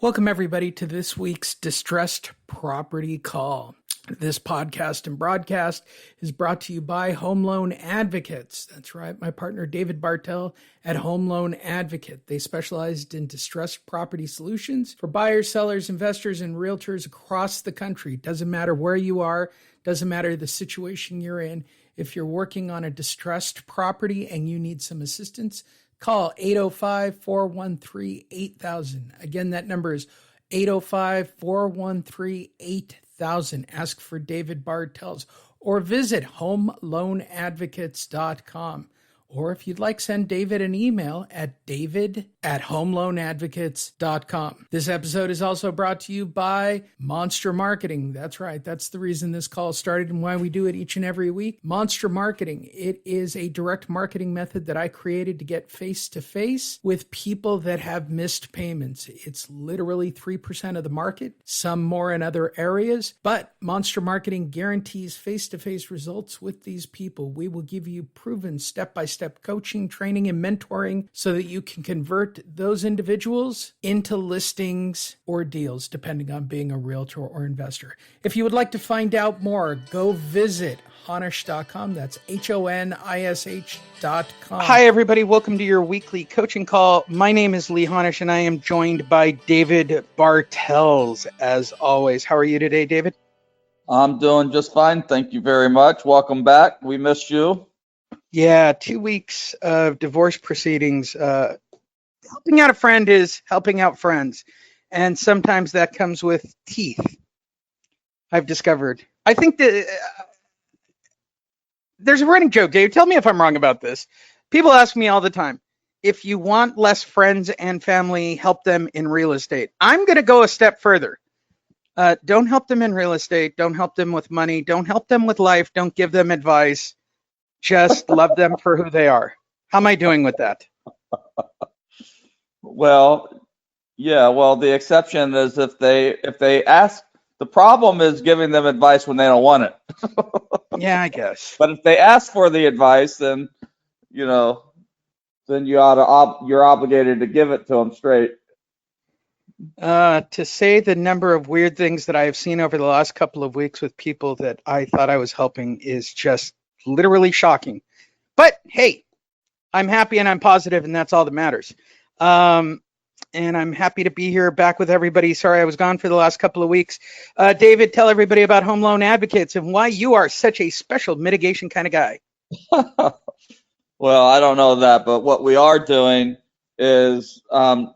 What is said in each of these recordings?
Welcome, everybody, to this week's Distressed Property Call. This podcast and broadcast is brought to you by Home Loan Advocates. That's right, my partner David Bartels at Home Loan Advocate. They specialized in distressed property solutions for buyers, sellers, investors, and realtors across the country. Doesn't matter where you are, doesn't matter the situation you're in. If you're working on a distressed property and you need some assistance, call 805-413-8000. Again, that number is 805-413-8000. Ask for David Bartels or visit homeloanadvocates.com. Or if you'd like, send David an email at david@homeloanadvocates.com. This episode is also brought to you by Monster Marketing. That's right. That's the reason this call started and why we do it each and every week. Monster Marketing. It is a direct marketing method that I created to get face-to-face with people that have missed payments. It's literally 3% of the market, some more in other areas, but Monster Marketing guarantees face-to-face results with these people. We will give you proven step-by-step coaching, training, and mentoring so that you can convert those individuals into listings or deals, depending on being a realtor or investor. If you would like to find out more, go visit Honish.com. That's HONISH.com. Hi, everybody. Welcome to your weekly coaching call. My name is LeeHonish, and I am joined by David Bartels, as always. How are you today, David? I'm doing just fine. Thank you very much. Welcome back. We missed you. Yeah, 2 weeks of divorce proceedings. Helping out a friend is helping out friends. And sometimes that comes with teeth, I've discovered. I think that there's a running joke, Dave. Tell me if I'm wrong about this. People ask me all the time, if you want less friends and family, help them in real estate. I'm going to go a step further. Don't help them in real estate. Don't help them with money. Don't help them with life. Don't give them advice. Just love them for who they are. How am I doing with that? Well, the exception is if they ask. The problem is giving them advice when they don't want it. Yeah, I guess. But if they ask for the advice, then you're obligated to give it to them straight. To say the number of weird things that I have seen over the last couple of weeks with people that I thought I was helping is just literally shocking. But hey, I'm happy and I'm positive, and that's all that matters. And I'm happy to be here back with everybody. Sorry I was gone for the last couple of weeks. David, tell everybody about Home Loan Advocates and why you are such a special mitigation kind of guy. Well, I don't know that, but what we are doing is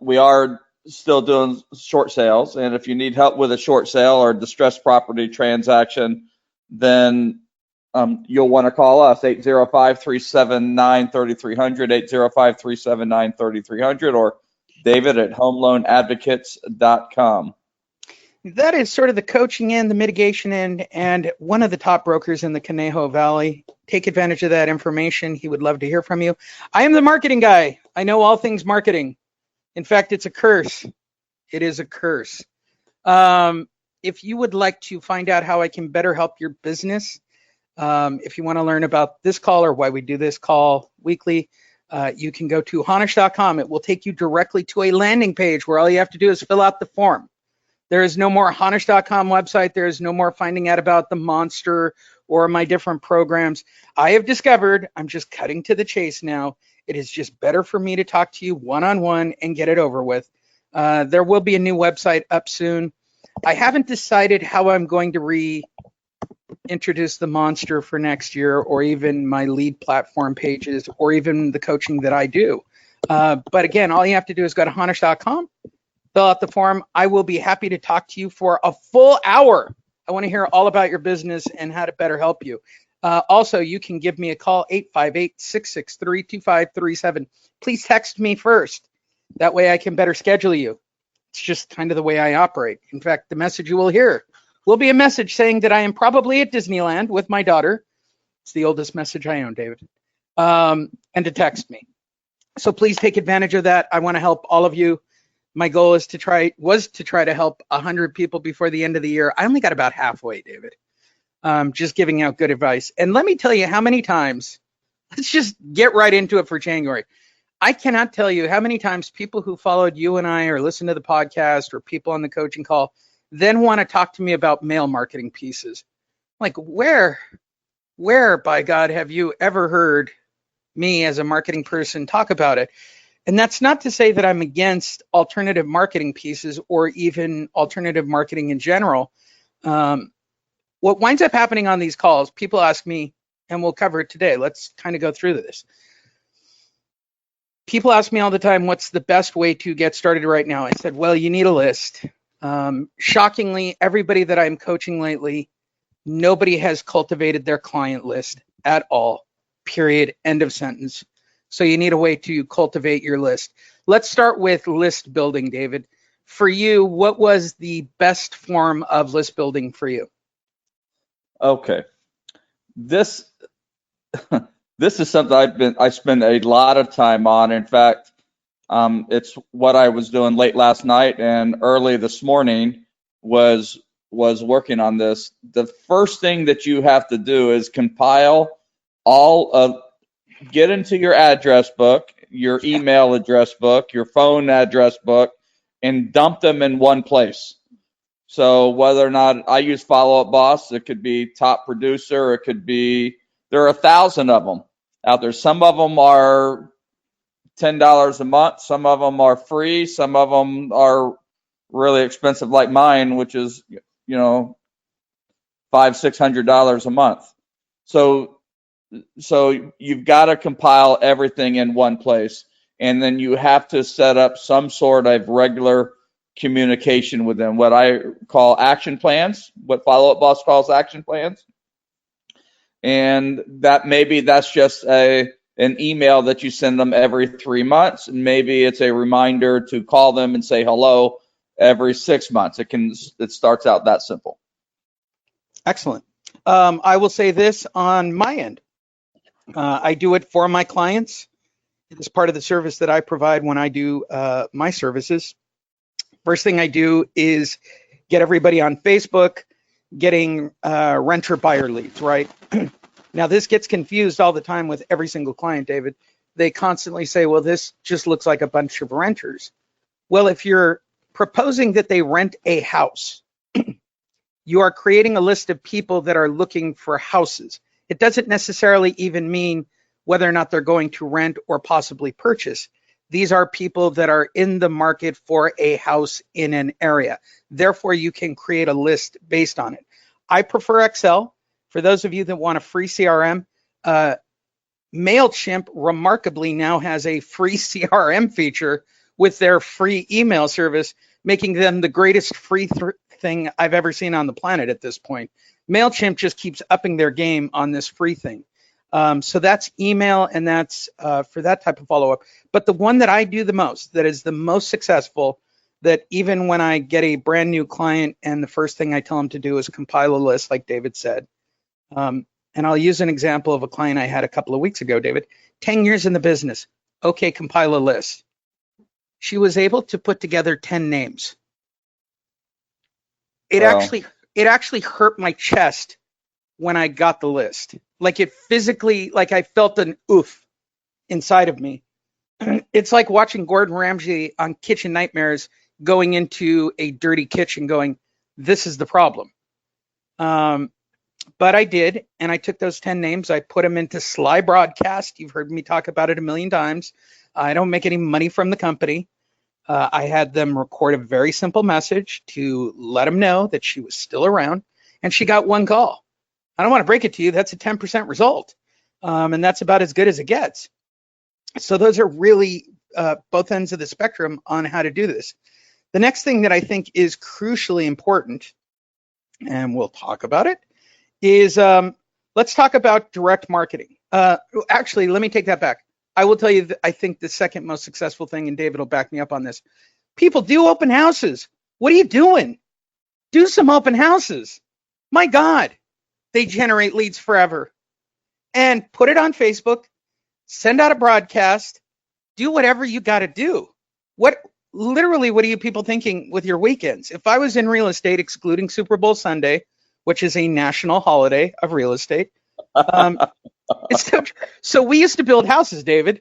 we are still doing short sales. And if you need help with a short sale or distressed property transaction, then you'll want to call us, 805-379-3300, 805-379-3300, or David at homeloanadvocates.com. That is sort of the coaching end, the mitigation end, and one of the top brokers in the Conejo Valley. Take advantage of that information. He would love to hear from you. I am the marketing guy. I know all things marketing. In fact, it's a curse. It is a curse. If you would like to find out how I can better help your business, if you want to learn about this call or why we do this call weekly, you can go to Honish.com. It will take you directly to a landing page where all you have to do is fill out the form. There is no more Honish.com website. There is no more finding out about the Monster or my different programs. I have discovered, I'm just cutting to the chase now, it is just better for me to talk to you one-on-one and get it over with. There will be a new website up soon. I haven't decided how I'm going to reintroduce the Monster for next year, or even my lead platform pages, or even the coaching that I do. But again, all you have to do is go to Honish.com, fill out the form. I will be happy to talk to you for a full hour. I want to hear all about your business and how to better help you. Also, you can give me a call, 858-663-2537. Please text me first. That way I can better schedule you. It's just kind of the way I operate. In fact, the message you will hear will be a message saying that I am probably at Disneyland with my daughter. It's the oldest message I own, David. And to text me. So please take advantage of that. I want to help all of you. My goal was to try to help 100 people before the end of the year. I only got about halfway, David. Just giving out good advice. And let me tell you how many times, let's just get right into it for January. I cannot tell you how many times people who followed you and I or listened to the podcast or people on the coaching call then want to talk to me about mail marketing pieces. Like, where, by God, have you ever heard me as a marketing person talk about it? And that's not to say that I'm against alternative marketing pieces or even alternative marketing in general. What winds up happening on these calls, people ask me, and we'll cover it today. Let's kind of go through this. People ask me all the time, what's the best way to get started right now? I said, well, you need a list. Shockingly, everybody that I'm coaching lately, nobody has cultivated their client list at all, period, end of sentence. So you need a way to cultivate your list. Let's start with list building, David. For you, what was the best form of list building for you? Okay. This this is something I spend a lot of time on. In fact, it's what I was doing late last night and early this morning was working on this. The first thing that you have to do is compile get into your address book, your email address book, your phone address book, and dump them in one place. So whether or not I use Follow Up Boss, it could be Top Producer, it could be, there are 1,000 of them out there. Some of them are $10 a month, some of them are free, some of them are really expensive like mine, which is, $500-600 a month. So you've got to compile everything in one place, and then you have to set up some sort of regular communication with them, what I call action plans, what Follow Up Boss calls action plans. And that's just an email that you send them every 3 months, and maybe it's a reminder to call them and say hello every 6 months. It starts out that simple. Excellent. I will say this on my end. I do it for my clients. It is part of the service that I provide when I do my services. First thing I do is get everybody on Facebook, getting renter buyer leads, right? Now, this gets confused all the time with every single client, David. They constantly say, well, this just looks like a bunch of renters. Well, if you're proposing that they rent a house, you are creating a list of people that are looking for houses. It doesn't necessarily even mean whether or not they're going to rent or possibly purchase. These are people that are in the market for a house in an area. Therefore, you can create a list based on it. I prefer Excel. For those of you that want a free CRM, MailChimp remarkably now has a free CRM feature with their free email service, making them the greatest free thing I've ever seen on the planet at this point. MailChimp just keeps upping their game on this free thing. So that's email, and that's for that type of follow-up. But the one that I do the most, that is the most successful, that even when I get a brand new client and the first thing I tell them to do is compile a list, like David said. And I'll use an example of a client I had a couple of weeks ago, David. 10 years in the business. Okay, compile a list. She was able to put together 10 names. It actually hurt my chest when I got the list. Like it physically, like I felt an oof inside of me. It's like watching Gordon Ramsay on Kitchen Nightmares going into a dirty kitchen going, this is the problem. But I did, and I took those 10 names, I put them into Sly Broadcast. You've heard me talk about it a million times. I don't make any money from the company. I had them record a very simple message to let them know that she was still around, and she got one call. I don't want to break it to you. That's a 10% result, and that's about as good as it gets. So those are really both ends of the spectrum on how to do this. The next thing that I think is crucially important, and we'll talk about it, is let's talk about direct marketing. Actually, let me take that back. I will tell you that I think the second most successful thing, and David will back me up on this, people do open houses. What are you doing? Do some open houses. My God, they generate leads forever. And put it on Facebook, send out a broadcast, do whatever you got to do. What are you people thinking with your weekends? If I was in real estate, excluding Super Bowl Sunday, which is a national holiday of real estate. So we used to build houses, David.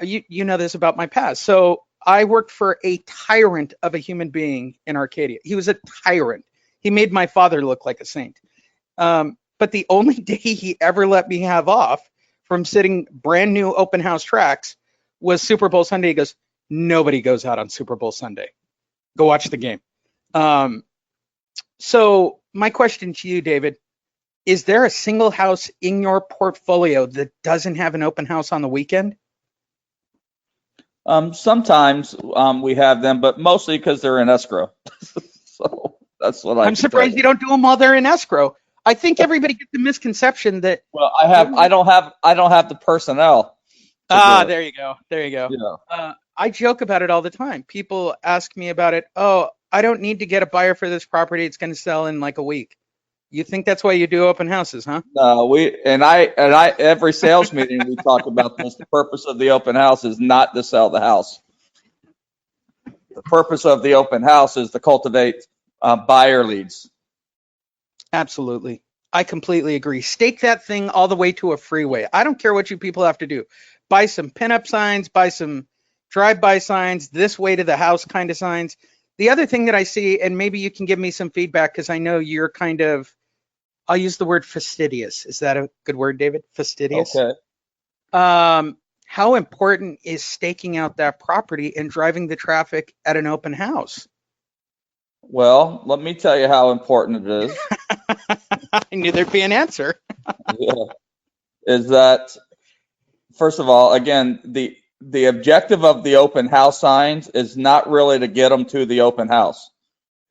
You know this about my past. So I worked for a tyrant of a human being in Arcadia. He was a tyrant. He made my father look like a saint. But the only day he ever let me have off from sitting brand new open house tracks was Super Bowl Sunday. He goes, nobody goes out on Super Bowl Sunday. Go watch the game. So my question to you, David, is there a single house in your portfolio that doesn't have an open house on the weekend? Sometimes we have them, but mostly because they're in escrow. So that's what I'm surprised you don't do them while they're in escrow. I think everybody gets the misconception that. Well, I don't have the personnel. There you go. There you go. Yeah. I joke about it all the time. People ask me about it. Oh, I don't need to get a buyer for this property. It's going to sell in like a week. You think that's why you do open houses, huh? No, every sales meeting we talk about this. The purpose of the open house is not to sell the house. The purpose of the open house is to cultivate buyer leads. Absolutely. I completely agree. Stake that thing all the way to a freeway. I don't care what you people have to do. Buy some pinup signs, buy some drive-by signs, this way to the house kind of signs. The other thing that I see, and maybe you can give me some feedback because I know you're kind of, I'll use the word fastidious. Is that a good word, David? Fastidious? Okay. How important is staking out that property and driving the traffic at an open house? Well, let me tell you how important it is. I knew there'd be an answer. Yeah. Is that, first of all, again, the objective of the open house signs is not really to get them to the open house.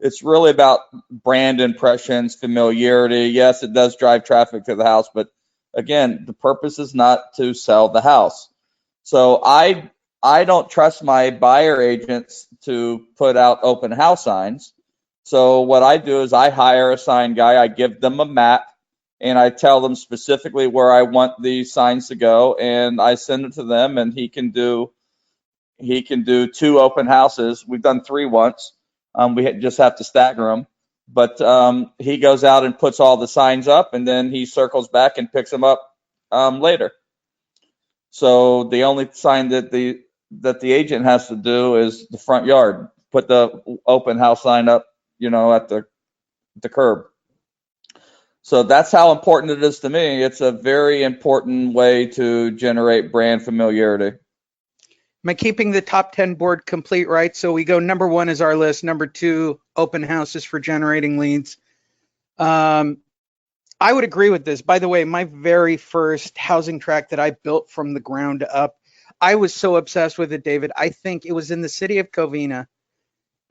It's really about brand impressions, familiarity. Yes, it does drive traffic to the house, but again, the purpose is not to sell the house. So I don't trust my buyer agents to put out open house signs. So what I do is I hire a sign guy, I give them a map, and I tell them specifically where I want the signs to go, and I send it to them, and he can do 2 open houses. We've done 3 once. We just have to stagger them. But he goes out and puts all the signs up, and then he circles back and picks them up later. So the only sign that the agent has to do is the front yard, put the open house sign up, at the curb. So that's how important it is to me. It's a very important way to generate brand familiarity. Am I keeping the top 10 board complete, right? So we go number 1 is our list. Number 2, open houses for generating leads. I would agree with this. By the way, my very first housing tract that I built from the ground up, I was so obsessed with it, David. I think it was in the city of Covina,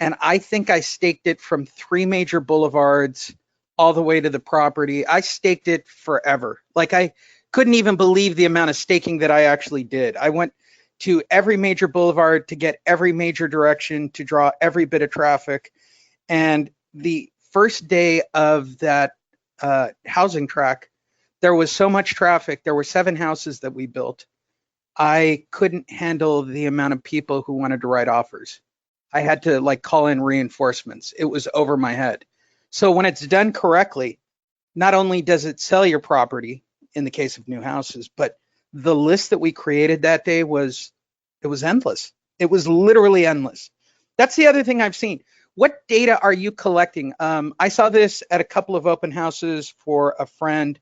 and I think I staked it from 3 major boulevards all the way to the property. I staked it forever. Like, I couldn't even believe the amount of staking that I actually did. I went to every major boulevard to get every major direction to draw every bit of traffic. And the first day of that housing track, there was so much traffic. There were 7 houses that we built. I couldn't handle the amount of people who wanted to write offers. I had to call in reinforcements. It was over my head. So when it's done correctly, not only does it sell your property in the case of new houses, but the list that we created that day was endless. It was literally endless. That's the other thing I've seen. What data are you collecting? I saw this at a couple of open houses for a friend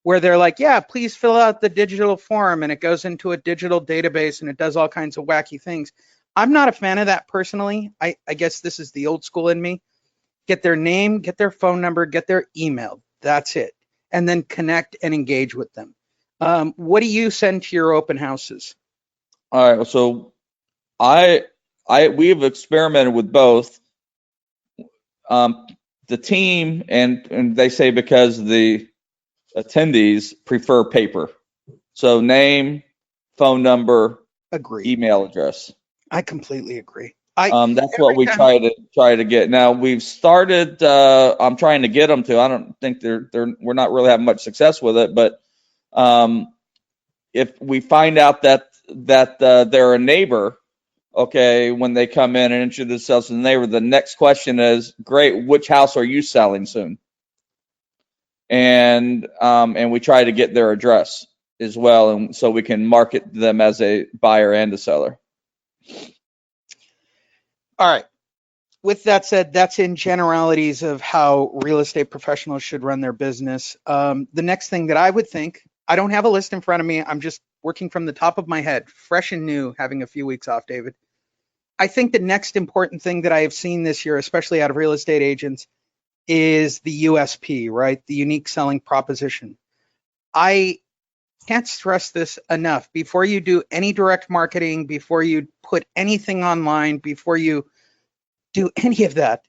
where they're like, yeah, please fill out the digital form, and it goes into a digital database and it does all kinds of wacky things. I'm not a fan of that personally. I guess this is the old school in me. Get their name, get their phone number, get their email. That's it. And then connect and engage with them. What do you send to your open houses? All right. So we've experimented with both. The team and they say because the attendees prefer paper. So name, phone number, Agree. email address. I completely agree. That's what we try to get. Now we've started. I'm trying to get them to. I don't think we're not really having much success with it. But if we find out that they're a neighbor, okay, when they come in and introduce themselves to the neighbor, the next question is, great, which house are you selling soon? And we try to get their address. as well, and so we can market them as a buyer and a seller. All right. With that said, that's in generalities of how real estate professionals should run their business. The next thing that I would think, I don't have a list in front of me. I'm just working from the top of my head, fresh and new, having a few weeks off, David. I think the next important thing that I have seen this year, especially out of real estate agents, is the USP, right? The unique selling proposition. I can't stress this enough. Before you do any direct marketing, before you put anything online, before you do any of that,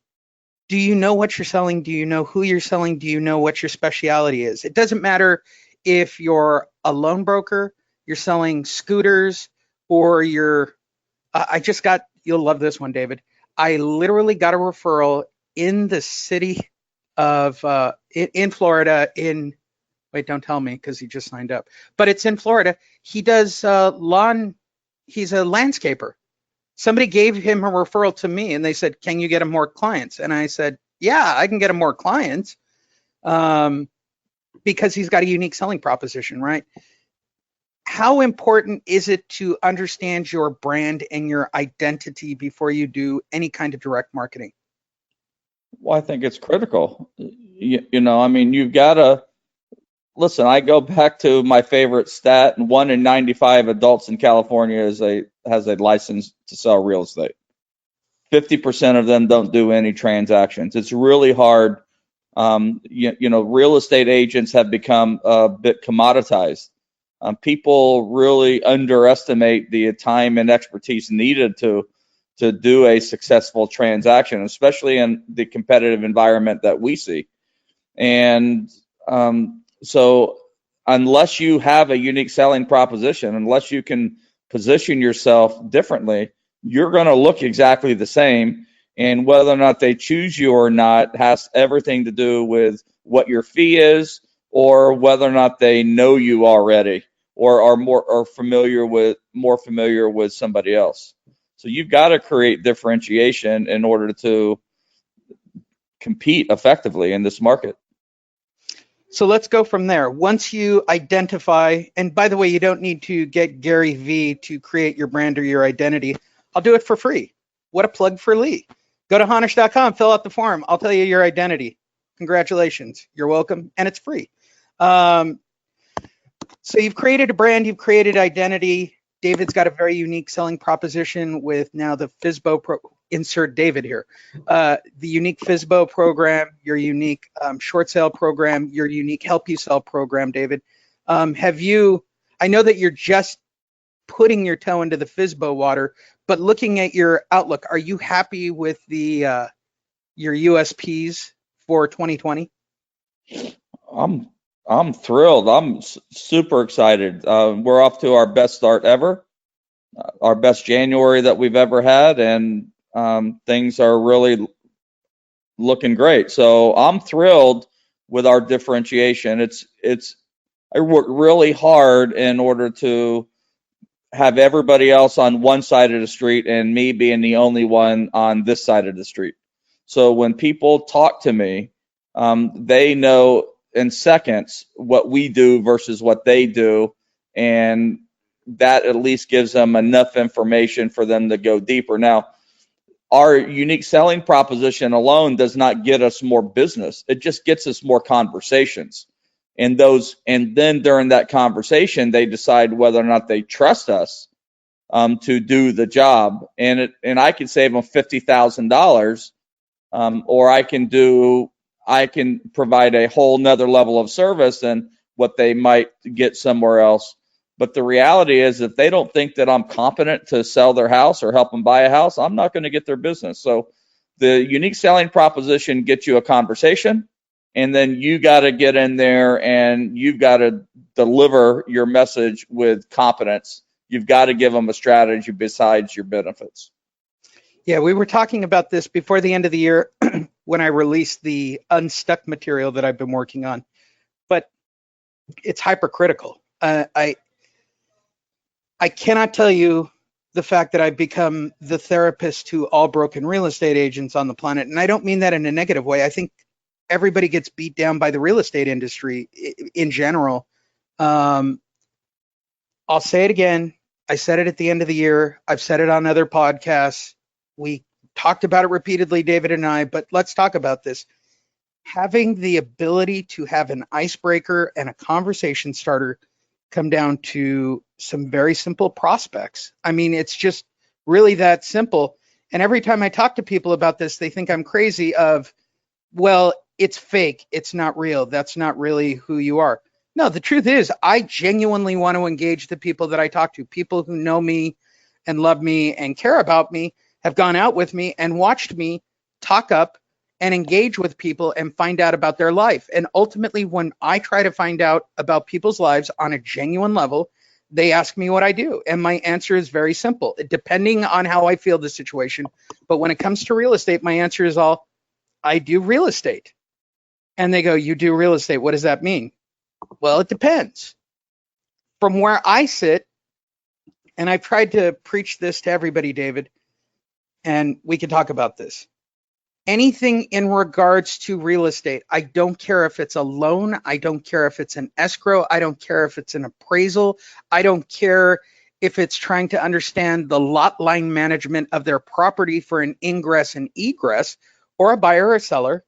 do you know what you're selling? Do you know who you're selling? Do you know what your specialty is? It doesn't matter if you're a loan broker, you're selling scooters, or you'll love this one, David. I literally got a referral in the city of, in Florida, wait, don't tell me because he just signed up, but it's in Florida. He does he's a landscaper. Somebody gave him a referral to me and they said, can you get him more clients? And I said, yeah, I can get him more clients because he's got a unique selling proposition, right? How important is it to understand your brand and your identity before you do any kind of direct marketing? Well, I think it's critical. I mean, you've got to listen. I go back to my favorite stat: 1 in 95 adults in California has a license to sell real estate. 50% of them don't do any transactions. It's really hard. Real estate agents have become a bit commoditized. People really underestimate the time and expertise needed to do a successful transaction, especially in the competitive environment that we see. And so unless you have a unique selling proposition, unless you can position yourself differently, you're going to look exactly the same. And whether or not they choose you or not has everything to do with what your fee is, or whether or not they know you already, or are more familiar with somebody else. So you've got to create differentiation in order to compete effectively in this market. So let's go from there. Once you identify, and by the way, you don't need to get Gary V to create your brand or your identity. I'll do it for free. What a plug for Lee. Go to Honish.com, fill out the form. I'll tell you your identity. Congratulations. You're welcome. And it's free. So you've created a brand, you've created identity. David's got a very unique selling proposition with now the FSBO insert David here. The unique FSBO program, your unique short sale program, your unique help you sell program, David. I know that you're just putting your toe into the FSBO water, but looking at your outlook, are you happy with your USPs for 2020? I'm thrilled. I'm super excited. We're off to our best start ever, our best January that we've ever had, and things are really looking great. So I'm thrilled with our differentiation. I work really hard in order to have everybody else on one side of the street and me being the only one on this side of the street. So when people talk to me, they know in seconds what we do versus what they do, and that at least gives them enough information for them to go deeper. Now, our unique selling proposition alone does not get us more business. It just gets us more conversations. And then during that conversation, they decide whether or not they trust us to do the job. And I can save them $50,000, or I can provide a whole nother level of service than what they might get somewhere else. But the reality is, if they don't think that I'm competent to sell their house or help them buy a house, I'm not going to get their business. So the unique selling proposition gets you a conversation, and then you got to get in there and you've got to deliver your message with competence. You've got to give them a strategy besides your benefits. Yeah, we were talking about this before the end of the year when I released the unstuck material that I've been working on, but it's hypercritical. I cannot tell you the fact that I've become the therapist to all broken real estate agents on the planet. And I don't mean that in a negative way. I think everybody gets beat down by the real estate industry in general. I'll say it again. I said it at the end of the year. I've said it on other podcasts. We talked about it repeatedly, David and I, but let's talk about this. Having the ability to have an icebreaker and a conversation starter come down to some very simple prospects. I mean, it's just really that simple. And every time I talk to people about this, they think I'm crazy of, well, it's fake. It's not real. That's not really who you are. No, the truth is, I genuinely want to engage the people that I talk to. People who know me and love me and care about me have gone out with me and watched me talk up and engage with people and find out about their life. And ultimately, when I try to find out about people's lives on a genuine level, they ask me what I do. And my answer is very simple, depending on how I feel the situation. But when it comes to real estate, my answer is all, I do real estate. And they go, you do real estate. What does that mean? Well, it depends. From where I sit, and I've tried to preach this to everybody, David, and we can talk about this. Anything in regards to real estate, I don't care if it's a loan. I don't care if it's an escrow. I don't care if it's an appraisal. I don't care if it's trying to understand the lot line management of their property for an ingress and egress, or a buyer or a seller.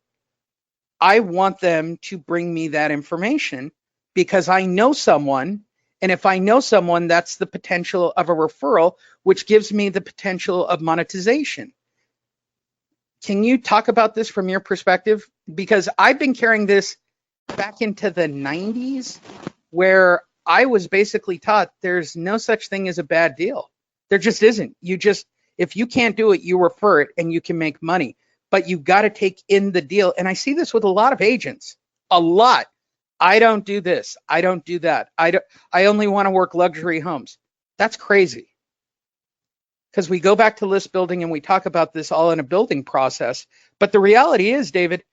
I want them to bring me that information because I know someone. And if I know someone, that's the potential of a referral, which gives me the potential of monetization. Can you talk about this from your perspective? Because I've been carrying this back into the 90s, where I was basically taught there's no such thing as a bad deal. There just isn't. If you can't do it, you refer it and you can make money. But you got to take in the deal. And I see this with a lot of agents, a lot. I don't do this. I don't do that. I only want to work luxury homes. That's crazy. Because we go back to list building and we talk about this all in a building process. But the reality is, David,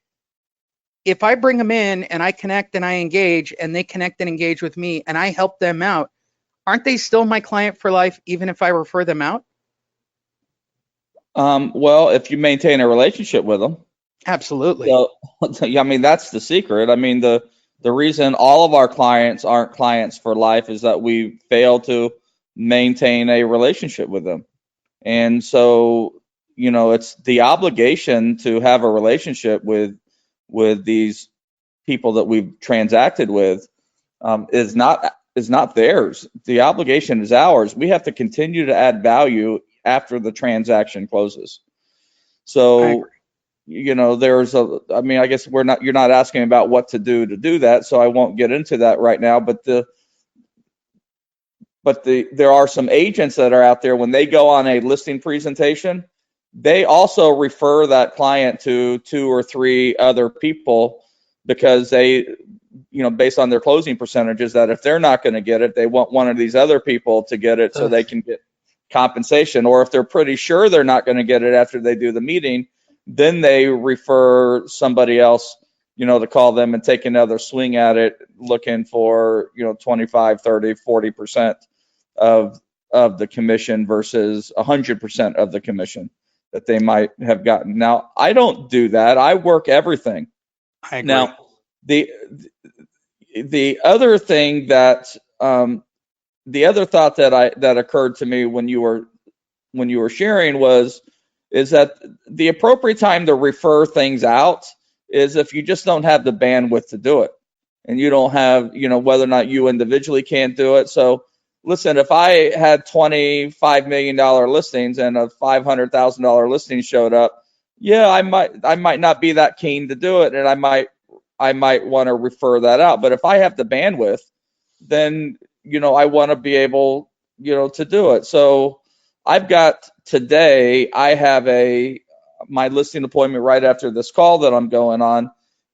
if I bring them in and I connect and I engage and they connect and engage with me and I help them out, aren't they still my client for life, even if I refer them out? Well, if you maintain a relationship with them. Absolutely. So, I mean, that's the secret. I mean, the reason all of our clients aren't clients for life is that we fail to maintain a relationship with them. And so, it's the obligation to have a relationship with these people that we've transacted with is not theirs. The obligation is ours. We have to continue to add value after the transaction closes. So, I guess you're not asking about what to do that, so I won't get into that right now. But there are some agents that are out there, when they go on a listing presentation, they also refer that client to 2 or 3 other people, because they, based on their closing percentages, that if they're not going to get it, they want one of these other people to get it so they can get compensation. Or if they're pretty sure they're not going to get it after they do the meeting, then they refer somebody else, to call them and take another swing at it, looking for, 25, 30, 40% of the commission versus 100% of the commission that they might have gotten. Now, I don't do that. I work everything. I agree. Now, the other thing that the other thought that occurred to me when you were sharing is that the appropriate time to refer things out is if you just don't have the bandwidth to do it, and you don't have, whether or not you individually can't do it. So listen, if I had $25 million listings and a $500,000 listing showed up, yeah, I might not be that keen to do it, and I might want to refer that out. But if I have the bandwidth, then I want to be able to do it. So I've got today, I have my listing appointment right after this call that I'm going on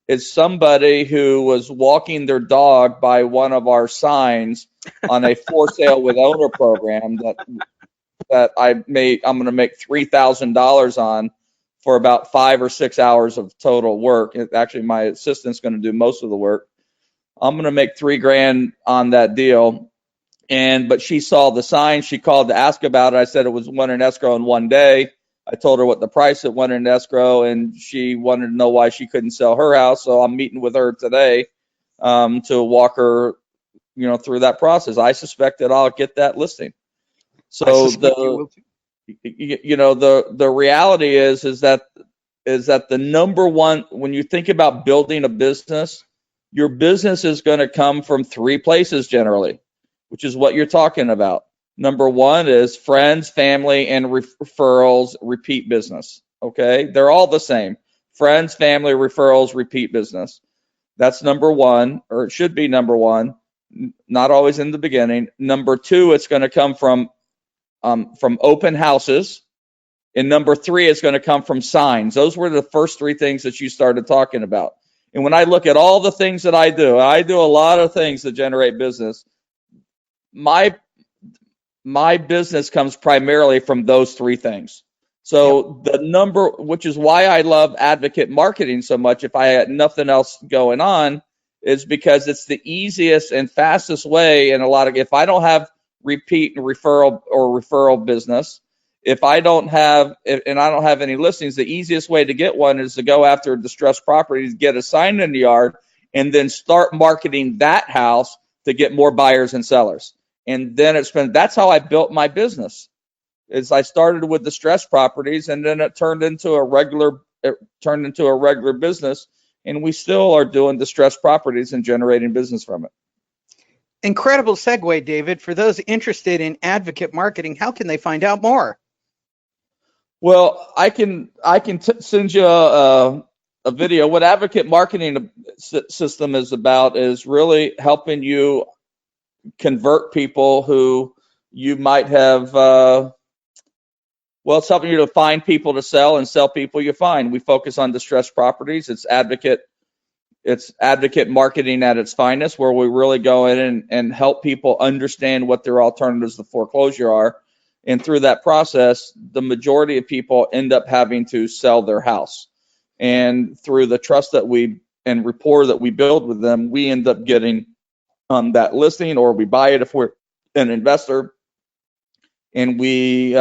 is somebody who was walking their dog by one of our signs on a for sale with owner program that I'm going to make $3,000 on for about 5 or 6 hours of total work. Actually, my assistant's going to do most of the work. I'm going to make $3,000 on that deal. But she saw the sign. She called to ask about it. I said it was went in escrow in one day. I told her what the price it went in escrow, and she wanted to know why she couldn't sell her house. So I'm meeting with her today to walk her through that process. I suspect that I'll get that listing. I So suspect you will too. the reality is that the number one, when you think about building a business, your business is going to come from three places generally, which is what you're talking about. Number one is friends, family, and referrals, repeat business. Okay, they're all the same. Friends, family, referrals, repeat business. That's number one, or it should be number one. Not always in the beginning. Number two, it's going to come from open houses. And number three is going to come from signs. Those were the first three things that you started talking about. And when I look at all the things that I do a lot of things that generate business. My business comes primarily from those three things. So the number, which is why I love advocate marketing so much, if I had nothing else going on, is because it's the easiest and fastest way. And if I don't have repeat and referral business, if I don't have any listings, the easiest way to get one is to go after distressed properties, get a sign in the yard, and then start marketing that house to get more buyers and sellers. And then that's how I built my business. Is I started with distressed properties, and then it turned into a regular business, and we still are doing distressed properties and generating business from it. Incredible segue, David. For those interested in advocate marketing, how can they find out more? Well, I can send you a video. What advocate marketing system is about is really helping you convert people who you might have. It's helping you to find people to sell and sell people you find. We focus on distressed properties. It's advocate marketing at its finest, where we really go in and help people understand what their alternatives to foreclosure are. And through that process, the majority of people end up having to sell their house. And through the trust and rapport that we build with them, we end up getting that listing, or we buy it if we're an investor, and we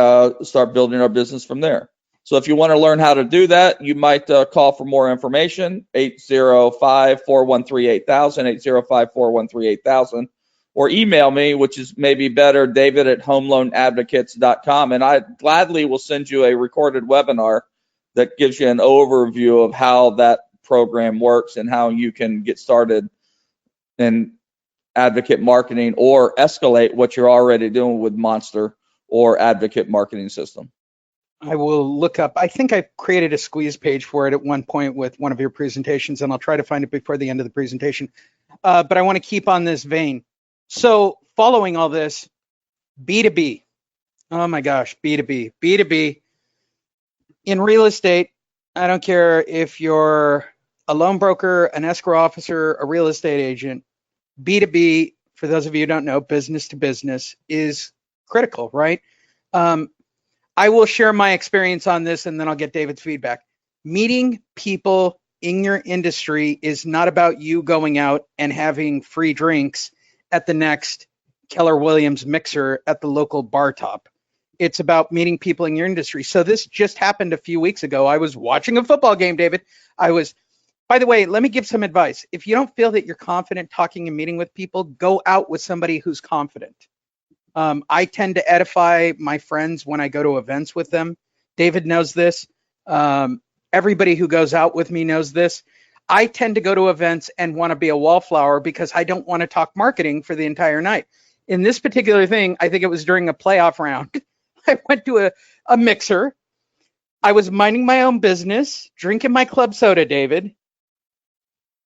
start building our business from there. So if you want to learn how to do that, you might call for more information, 805-413-8000, 805-413-8000, or email me, which is maybe better, david@homeloanadvocates.com, and I gladly will send you a recorded webinar that gives you an overview of how that program works and how you can get started in advocate marketing or escalate what you're already doing with Monster or advocate marketing system. I will look up. I think I created a squeeze page for it at one point with one of your presentations, and I'll try to find it before the end of the presentation. But I want to keep on this vein. So following all this, B2B. Oh my gosh, B2B. B2B. In real estate, I don't care if you're a loan broker, an escrow officer, a real estate agent, B2B, for those of you who don't know, business to business is critical, right? I will share my experience on this, and then I'll get David's feedback. Meeting people in your industry is not about you going out and having free drinks at the next Keller Williams mixer at the local bar top. It's about meeting people in your industry. So this just happened a few weeks ago. I was watching a football game, David. By the way, let me give some advice. If you don't feel that you're confident talking and meeting with people, go out with somebody who's confident. I tend to edify my friends when I go to events with them. David knows this. Everybody who goes out with me knows this. I tend to go to events and want to be a wallflower because I don't want to talk marketing for the entire night. In this particular thing, I think it was during a playoff round. I went to a mixer. I was minding my own business, drinking my club soda, David,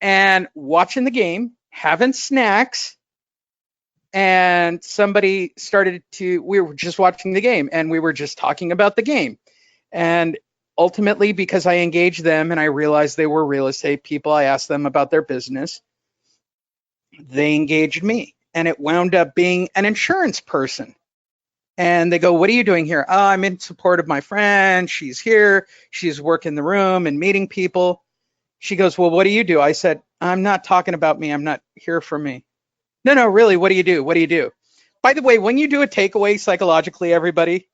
and watching the game, having snacks. And somebody we were just watching the game and we were just talking about the game. And ultimately, because I engaged them and I realized they were real estate people, I asked them about their business. They engaged me, and it wound up being an insurance person. And they go, "What are you doing here?" "Oh, I'm in support of my friend. She's here. She's working the room and meeting people." She goes, "Well, what do you do?" I said, "I'm not talking about me. I'm not here for me." No, really, what do you do? What do you do? By the way, when you do a takeaway psychologically, everybody,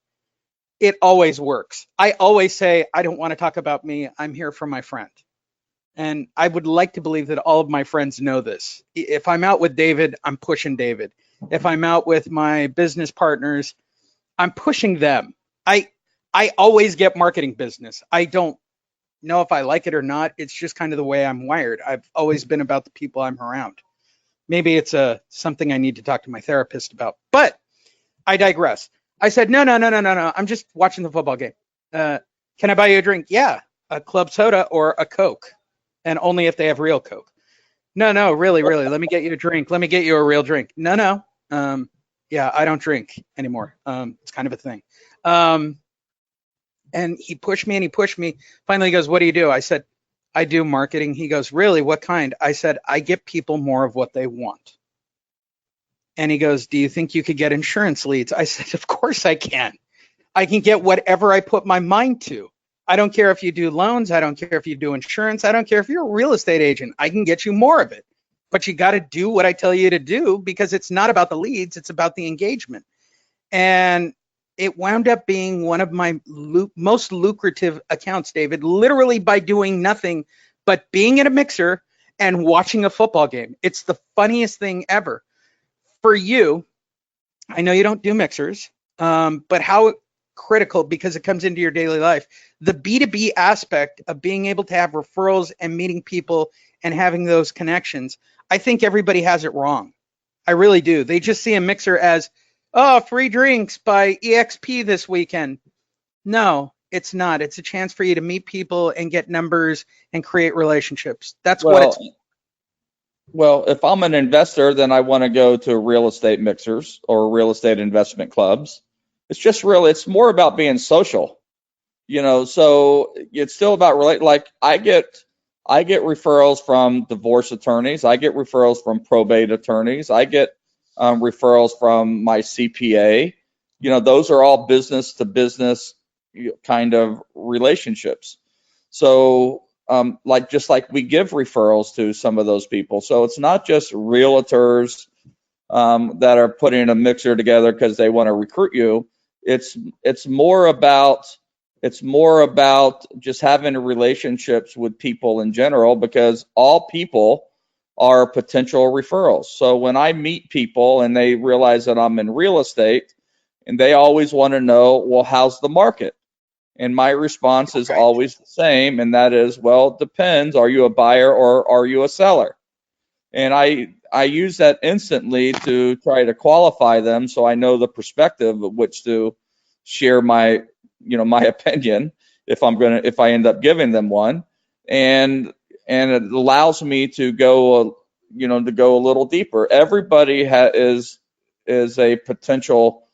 it always works. I always say, I don't want to talk about me. I'm here for my friend. And I would like to believe that all of my friends know this. If I'm out with David, I'm pushing David. If I'm out with my business partners, I'm pushing them. I always get marketing business. I don't know if I like it or not. It's just kind of the way I'm wired. I've always been about the people I'm around. Maybe it's something I need to talk to my therapist about. But I digress. I said, no. I'm just watching the football game. Can I buy you a drink? Yeah, a club soda or a Coke, and only if they have real Coke. No, really. Let me get you a drink. Let me get you a real drink. No. Yeah, I don't drink anymore. It's kind of a thing. And he pushed me and he pushed me. Finally, he goes, what do you do? I said, I do marketing. He goes, really? What kind? I said, I get people more of what they want. And he goes, do you think you could get insurance leads? I said, of course I can. I can get whatever I put my mind to. I don't care if you do loans. I don't care if you do insurance. I don't care if you're a real estate agent. I can get you more of it. But you got to do what I tell you to do, because it's not about the leads. It's about the engagement. And it wound up being one of my most lucrative accounts, David, literally by doing nothing but being in a mixer and watching a football game. It's the funniest thing ever. For you, I know you don't do mixers, but how critical, because it comes into your daily life, the B2B aspect of being able to have referrals and meeting people and having those connections. I think everybody has it wrong. I really do. They just see a mixer as, oh, free drinks by EXP this weekend. No, it's not. It's a chance for you to meet people and get numbers and create relationships. That's what it's. Well, if I'm an investor, then I want to go to real estate mixers or real estate investment clubs. It's more about being social, so it's still about like I get referrals from divorce attorneys. I get referrals from probate attorneys. I get referrals from my CPA. Those are all business to business kind of relationships. So just like we give referrals to some of those people. So it's not just realtors that are putting a mixer together because they want to recruit you. It's more about just having relationships with people in general, because all people are potential referrals. So when I meet people and they realize that I'm in real estate, and they always want to know, well, how's the market? And my response is always the same, and that is, well, it depends. Are you a buyer or are you a seller? And I use that instantly to try to qualify them, so I know the perspective of which to share my opinion if I end up giving them one, and it allows me to go a little deeper. Everybody is a potential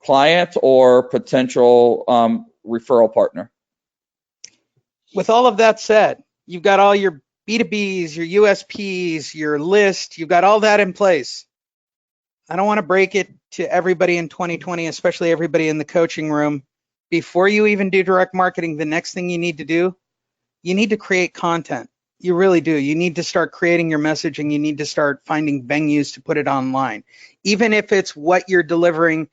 client or potential referral partner. With all of that said, you've got all your B2Bs, your USPs, your list, you've got all that in place. I don't want to break it to everybody in 2020, especially everybody in the coaching room. Before you even do direct marketing, the next thing you need to do, you need to create content. You really do. You need to start creating your message, and you need to start finding venues to put it online. Even if it's what you're delivering.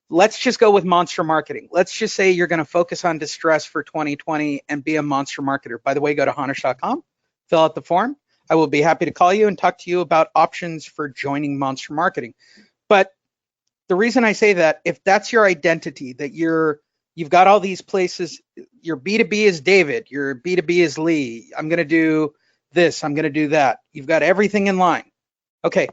Let's just go with monster marketing. Let's just say you're going to focus on distress for 2020 and be a monster marketer. By the way, go to honish.com, fill out the form. I will be happy to call you and talk to you about options for joining monster marketing. But the reason I say that, if that's your identity, that you've got all these places, your B2B is David, your B2B is Lee. I'm going to do this, I'm going to do that. You've got everything in line. Okay,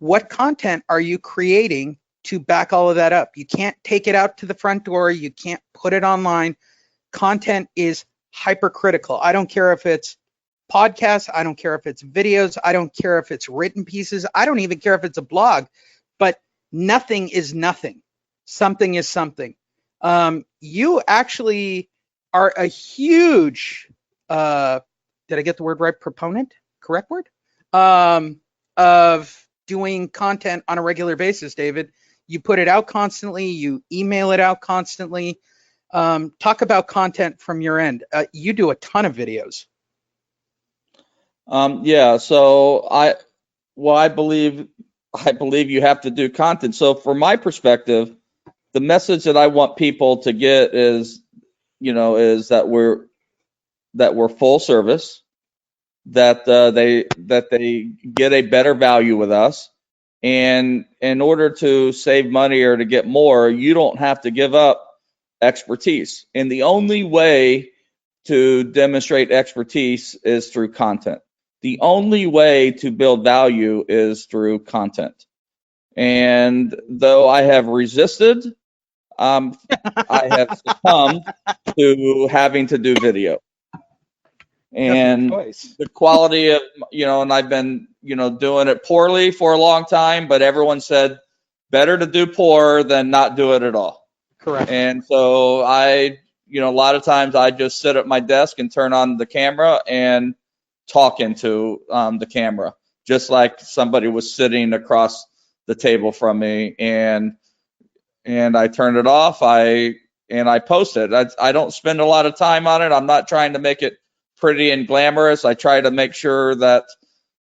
what content are you creating to back all of that up? You can't take it out to the front door. You can't put it online. Content is hypercritical. I don't care if it's podcasts. I don't care if it's videos. I don't care if it's written pieces. I don't even care if it's a blog, but nothing is nothing. Something is something. You actually are a huge, did I get the word right? Proponent, correct word? Of doing content on a regular basis, David. You put it out constantly. You email it out constantly. Talk about content from your end. You do a ton of videos. Yeah. So I believe you have to do content. So from my perspective, the message that I want people to get is that we're full service. that they get a better value with us. And in order to save money or to get more, you don't have to give up expertise. And the only way to demonstrate expertise is through content. The only way to build value is through content. And though I have resisted, I have succumbed to having to do video. And the quality of, and I've been, doing it poorly for a long time, but everyone said better to do poor than not do it at all. Correct. And so a lot of times I just sit at my desk and turn on the camera and talk into the camera, just like somebody was sitting across the table from me, and I turn it off. I post it. I don't spend a lot of time on it. I'm not trying to make it pretty and glamorous. I try to make sure that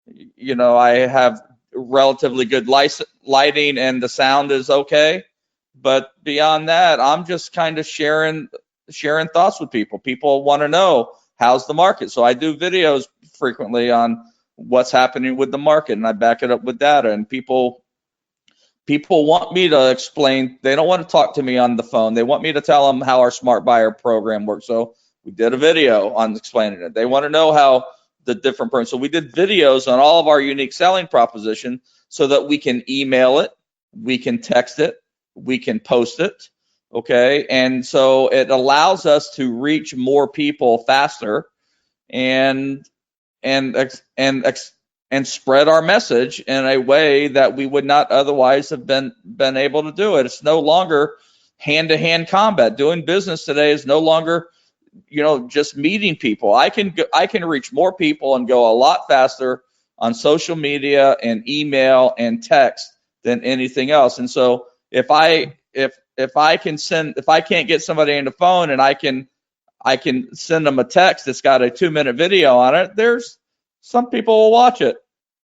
I have relatively good lighting and the sound is okay. But beyond that, I'm just kind of sharing thoughts with people. People want to know how's the market. So I do videos frequently on what's happening with the market, and I back it up with data. And people want me to explain. They don't want to talk to me on the phone. They want me to tell them how our Smart Buyer program works. So we did a video on explaining it. They want to know how the different. So we did videos on all of our unique selling proposition so that we can email it, we can text it, we can post it. Okay. And so it allows us to reach more people faster and spread our message in a way that we would not otherwise have been able to do it. It's no longer hand-to-hand combat. Doing business today is no longer, just meeting people. I can reach more people and go a lot faster on social media and email and text than anything else. And so if I can't get somebody on the phone and I can send them a text that's got a 2-minute video on it, there's some people will watch it,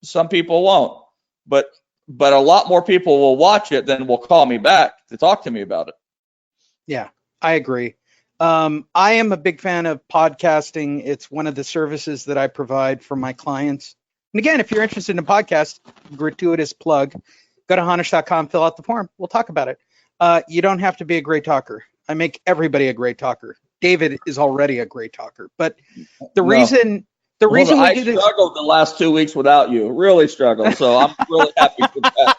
some people won't, but a lot more people will watch it than will call me back to talk to me about it. Yeah, I agree. I am a big fan of podcasting. It's one of the services that I provide for my clients. And again, if you're interested in a podcast, gratuitous plug, go to honish.com, fill out the form. We'll talk about it. You don't have to be a great talker. I make everybody a great talker. David is already a great talker, but the reason I struggled the last 2 weeks without you, really struggled. So I'm really happy with that.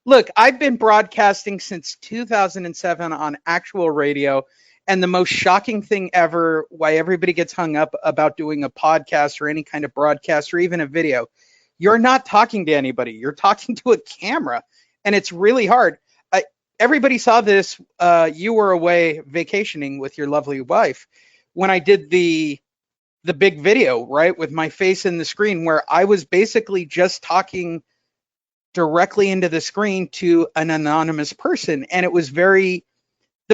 Look, I've been broadcasting since 2007 on actual radio. And the most shocking thing ever, why everybody gets hung up about doing a podcast or any kind of broadcast or even a video, you're not talking to anybody. You're talking to a camera, and it's really hard. Everybody saw this. You were away vacationing with your lovely wife when I did the big video, right, with my face in the screen, where I was basically just talking directly into the screen to an anonymous person. And it was the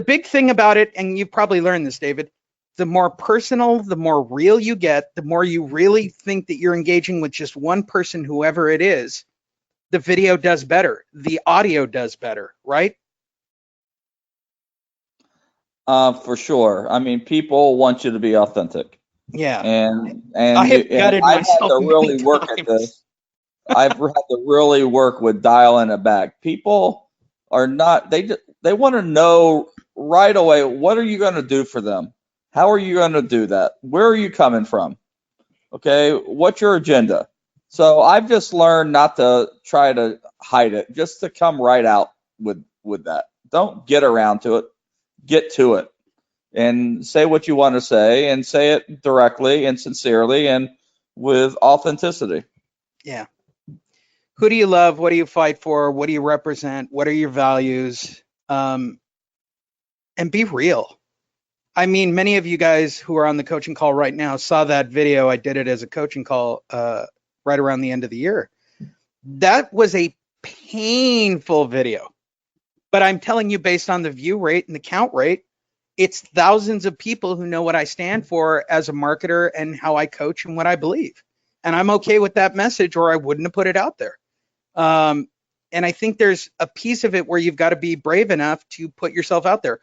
big thing about it, and you've probably learned this, David, the more personal, the more real you get, the more you really think that you're engaging with just one person, whoever it is, the video does better. The audio does better, right? For sure. I mean, people want you to be authentic. Yeah. And I have gutted I've had myself to really many work times. at this. I've had to really work with dialing it back. People are not, they want to know right away, what are you going to do for them? How are you going to do that? Where are you coming from? Okay, what's your agenda? So I've just learned not to try to hide it, just to come right out with that. Don't get around to it. Get to it and say what you want to say, and say it directly and sincerely and with authenticity. Yeah. Who do you love? What do you fight for? What do you represent? What are your values? And be real. I mean, many of you guys who are on the coaching call right now saw that video. I did it as a coaching call right around the end of the year. That was a painful video. But I'm telling you, based on the view rate and the count rate, it's thousands of people who know what I stand for as a marketer and how I coach and what I believe. And I'm okay with that message, or I wouldn't have put it out there. And I think there's a piece of it where you've got to be brave enough to put yourself out there.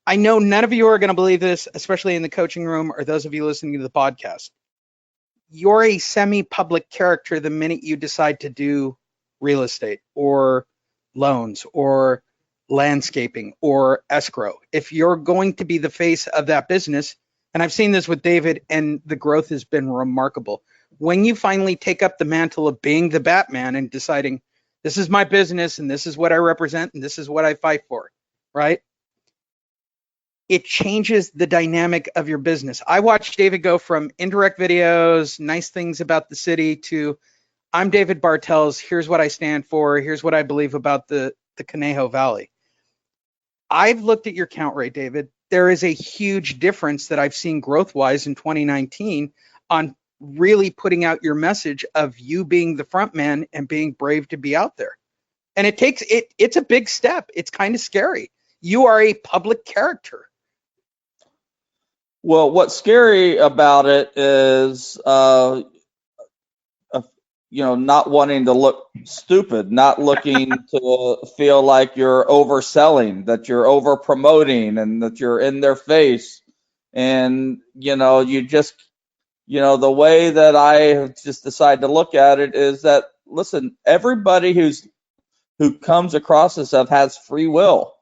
I know none of you are going to believe this, especially in the coaching room or those of you listening to the podcast. You're a semi-public character the minute you decide to do real estate or loans or landscaping or escrow. If you're going to be the face of that business, and I've seen this with David, and the growth has been remarkable. When you finally take up the mantle of being the Batman and deciding, this is my business and this is what I represent and this is what I fight for, right? It changes the dynamic of your business. I watched David go from indirect videos, nice things about the city, to I'm David Bartels. Here's what I stand for. Here's what I believe about the Conejo Valley. I've looked at your count rate, David. There is a huge difference that I've seen growth-wise in 2019 on really putting out your message of you being the front man and being brave to be out there. And it's a big step. It's kind of scary. You are a public character. Well, what's scary about it is, not wanting to look stupid, not looking to feel like you're overselling, that you're over promoting, and that you're in their face. And, the way that I have just decided to look at it is that, listen, everybody who comes across this stuff has free will.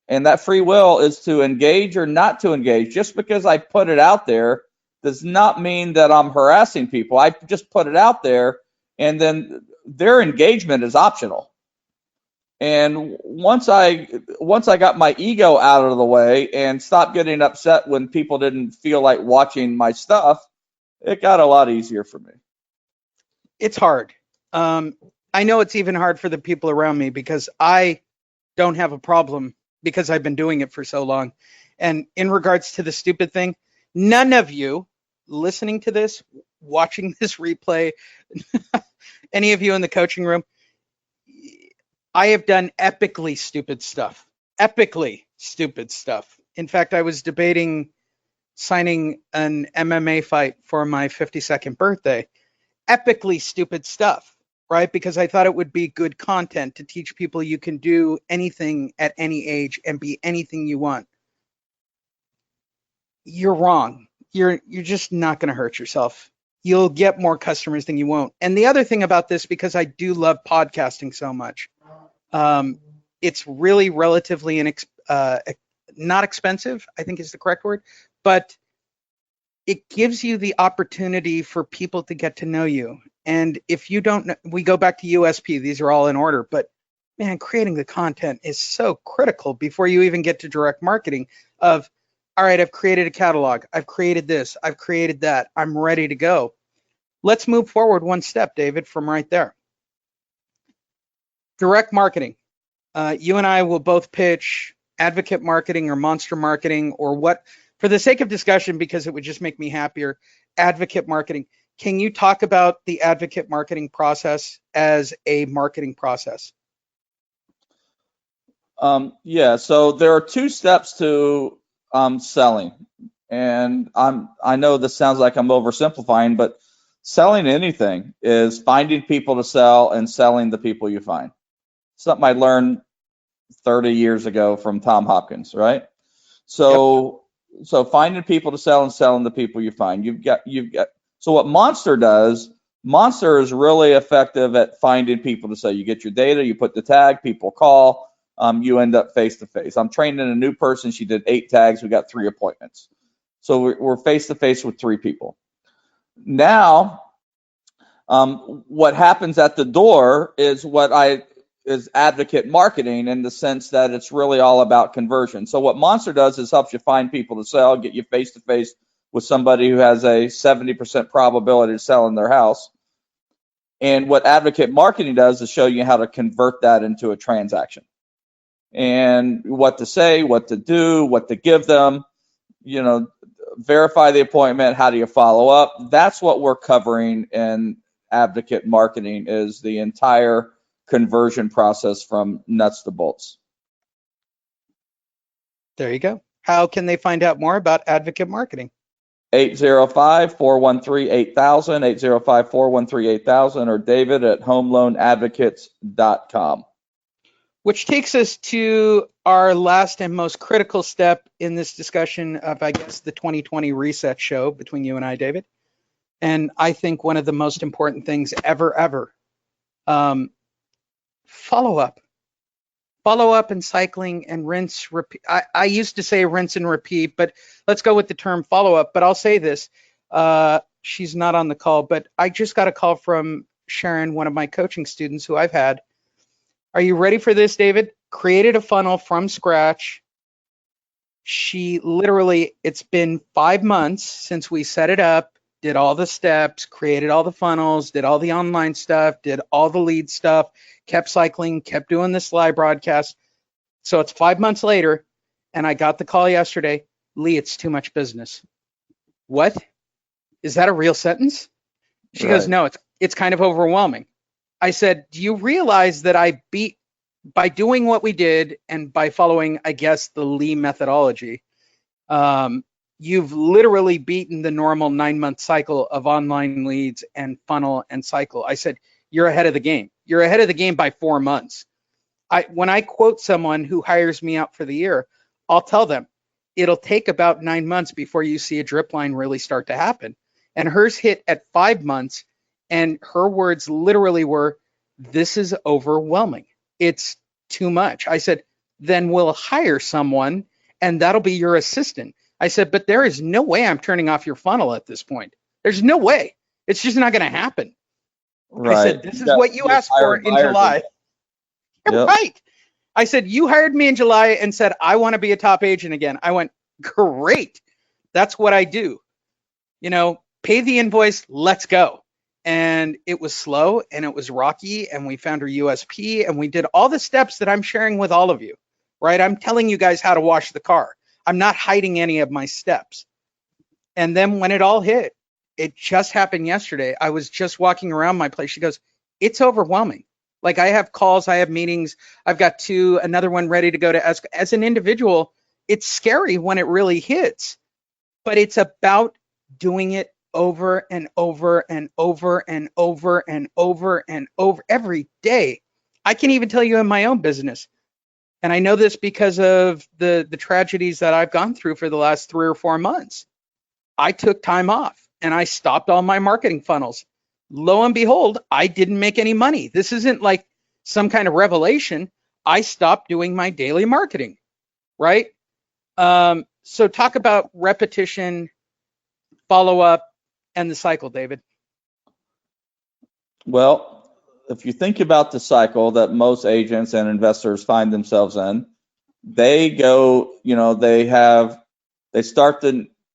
And that free will is to engage or not to engage. Just because I put it out there does not mean that I'm harassing people. I just put it out there, and then their engagement is optional. And once I got my ego out of the way and stopped getting upset when people didn't feel like watching my stuff, it got a lot easier for me. It's hard. I know it's even hard for the people around me because I don't have a problem because I've been doing it for so long. And in regards to the stupid thing, none of you listening to this, watching this replay, any of you in the coaching room, I have done epically stupid stuff. Epically stupid stuff. In fact, I was debating signing an MMA fight for my 52nd birthday. Epically stupid stuff. Right? Because I thought it would be good content to teach people you can do anything at any age and be anything you want. You're wrong. You're just not going to hurt yourself. You'll get more customers than you won't. And the other thing about this, because I do love podcasting so much, it's really relatively not expensive, I think is the correct word, but it gives you the opportunity for people to get to know you. And if you don't know, we go back to USP, these are all in order, but man, creating the content is so critical before you even get to direct marketing of, all right, I've created a catalog, I've created this, I've created that, I'm ready to go. Let's move forward one step, David, from right there. Direct marketing. You and I will both pitch advocate marketing or monster marketing or what, for the sake of discussion, because it would just make me happier, advocate marketing. Can you talk about the advocate marketing process as a marketing process? Yeah, so there are two steps to selling. And I know this sounds like I'm oversimplifying, but selling anything is finding people to sell and selling the people you find. Something I learned 30 years ago from Tom Hopkins, right? So finding people to sell and selling the people you find. You've got So what Monster does, Monster is really effective at finding people to sell. You get your data, you put the tag, people call, you end up face to face. I'm training a new person. She did 8 tags. We got 3 appointments. So we're face to face with 3 people. Now, what happens at the door is is advocate marketing, in the sense that it's really all about conversion. So what Monster does is helps you find people to sell, get you face to face with somebody who has a 70% probability of selling their house. And what advocate marketing does is show you how to convert that into a transaction, and what to say, what to do, what to give them, verify the appointment, how do you follow up? That's what we're covering in advocate marketing, is the entire conversion process from nuts to bolts. There you go. How can they find out more about advocate marketing? 805-413-8000, 805-413-8000, or David at homeloanadvocates.com. Which takes us to our last and most critical step in this discussion of, I guess, the 2020 reset show between you and I, David. And I think one of the most important things ever, follow up. Follow up and cycling and rinse, repeat. I used to say rinse and repeat, but let's go with the term follow up. But I'll say this. She's not on the call, but I just got a call from Sharon, one of my coaching students who I've had. Are you ready for this, David? Created a funnel from scratch. She literally, it's been 5 months since we set it up, did all the steps, created all the funnels, did all the online stuff, did all the lead stuff, kept cycling, kept doing this live broadcast. So it's 5 months later, and I got the call yesterday. Lee, it's too much business. What? Is that a real sentence? She goes, no, it's kind of overwhelming. I said, do you realize that I beat, by doing what we did and by following, I guess, the Lee methodology, you've literally beaten the normal 9-month cycle of online leads and funnel and cycle. I said, you're ahead of the game. You're ahead of the game by 4 months. When I quote someone who hires me out for the year, I'll tell them it'll take about 9 months before you see a drip line really start to happen. And hers hit at 5 months, and her words literally were, this is overwhelming. It's too much. I said, then we'll hire someone and that'll be your assistant. I said, but there is no way I'm turning off your funnel at this point. There's no way. It's just not going to happen. Right. I said, this is what you asked for in July. Yep. Right. I said, you hired me in July and said, I want to be a top agent again. I went, great. That's what I do. You know, pay the invoice. Let's go. And it was slow and it was rocky, and we found our USP and we did all the steps that I'm sharing with all of you, right? I'm telling you guys how to wash the car. I'm not hiding any of my steps. And then when it all hit, it just happened yesterday. I was just walking around my place. She goes, it's overwhelming. Like, I have calls, I have meetings. I've got another one ready to go to. As an individual, it's scary when it really hits, but it's about doing it over and over and over and over and over and over every day. I can even tell you in my own business, and I know this because of the tragedies that I've gone through for the last 3 or 4 months. I took time off and I stopped all my marketing funnels. Lo and behold, I didn't make any money. This isn't like some kind of revelation. I stopped doing my daily marketing, right? So talk about repetition, follow up, and the cycle, David. Well, if you think about the cycle that most agents and investors find themselves in, they go,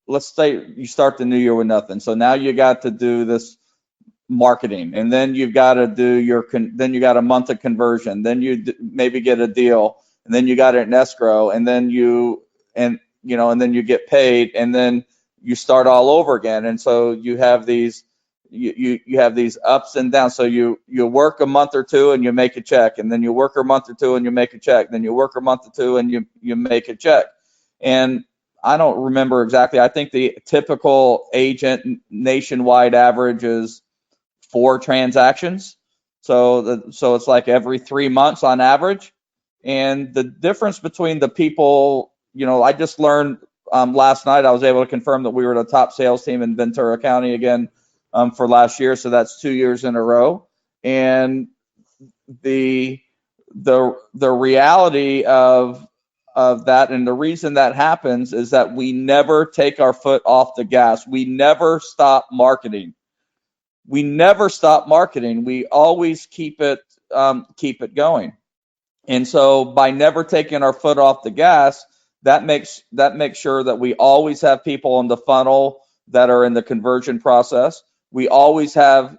let's say you start the new year with nothing. So now you got to do this marketing, and then you've got to do then you got a month of conversion, then you maybe get a deal, and then you got it in escrow, and then and then you get paid, and then you start all over again. And so you have these you have these ups and downs. So you work a month or two and you make a check, and then you work a month or two and you make a check, then you work a month or two and you make a check. And I don't remember exactly. I think the typical agent nationwide average is 4 transactions. So it's like every 3 months on average. And the difference between the people, I just learned last night, I was able to confirm that we were the top sales team in Ventura County again for last year. So that's 2 years in a row. And the reality of that, and the reason that happens, is that we never take our foot off the gas. We never stop marketing. We always keep it going. And so by never taking our foot off the gas, that makes sure that we always have people in the funnel that are in the conversion process. We always have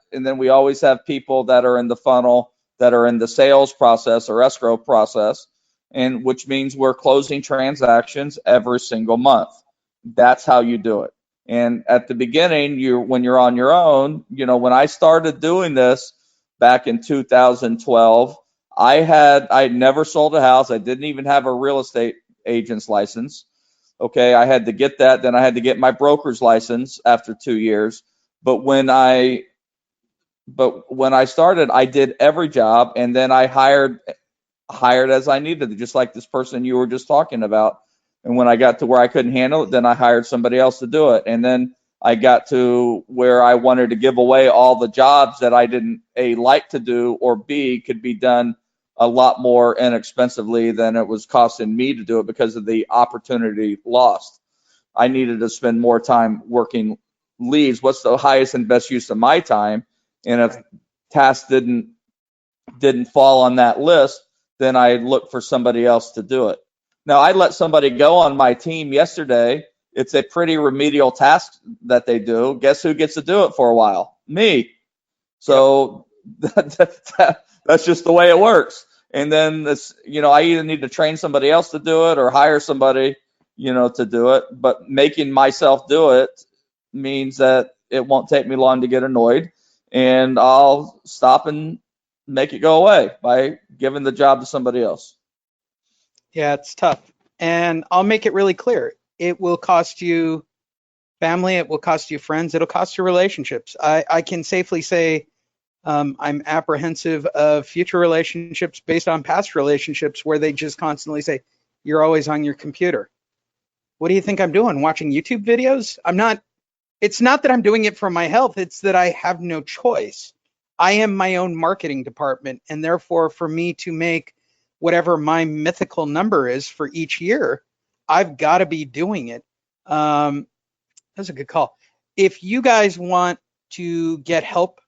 people that are in the funnel that are in the sales process or escrow process, and which means we're closing transactions every single month. That's how you do it. And at the beginning, when you're on your own, when I started doing this back in 2012, I never sold a house. I didn't even have a real estate agent's license. Okay, I had to get that. Then I had to get my broker's license after 2 years. But when I started, I did every job, and then I hired hired as I needed, just like this person you were just talking about. And when I got to where I couldn't handle it, then I hired somebody else to do it. And then I got to where I wanted to give away all the jobs that I didn't A, like to do, or B, could be done a lot more inexpensively than it was costing me to do it because of the opportunity lost. I needed to spend more time working leads. What's the highest and best use of my time? And if tasks didn't fall on that list, then I look for somebody else to do it. Now, I let somebody go on my team yesterday. It's a pretty remedial task that they do. Guess who gets to do it for a while? Me. So that's just the way it works. And then this, I either need to train somebody else to do it or hire somebody, to do it. But making myself do it means that it won't take me long to get annoyed, and I'll stop and make it go away by giving the job to somebody else. Yeah, it's tough. And I'll make it really clear. It will cost you family. It will cost you friends. It'll cost you relationships. I can safely say I'm apprehensive of future relationships based on past relationships where they just constantly say, you're always on your computer. What do you think I'm doing? Watching YouTube videos? It's not that I'm doing it for my health. It's that I have no choice. I am my own marketing department. And therefore, for me to make whatever my mythical number is for each year, I've got to be doing it. That's a good call. If you guys want to get help,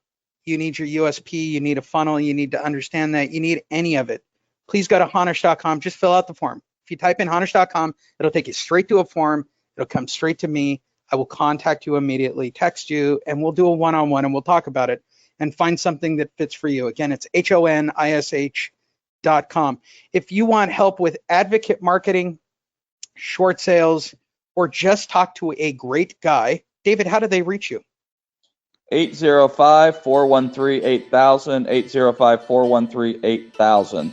you need your USP, you need a funnel, you need to understand that, you need any of it, please go to Honish.com. Just fill out the form. If you type in Honish.com, it'll take you straight to a form. It'll come straight to me. I will contact you immediately, text you, and we'll do a one-on-one and we'll talk about it and find something that fits for you. Again, it's HONISH.com. If you want help with advocate marketing, short sales, or just talk to a great guy, David, how do they reach you? 805-413-8000, 805-413-8000.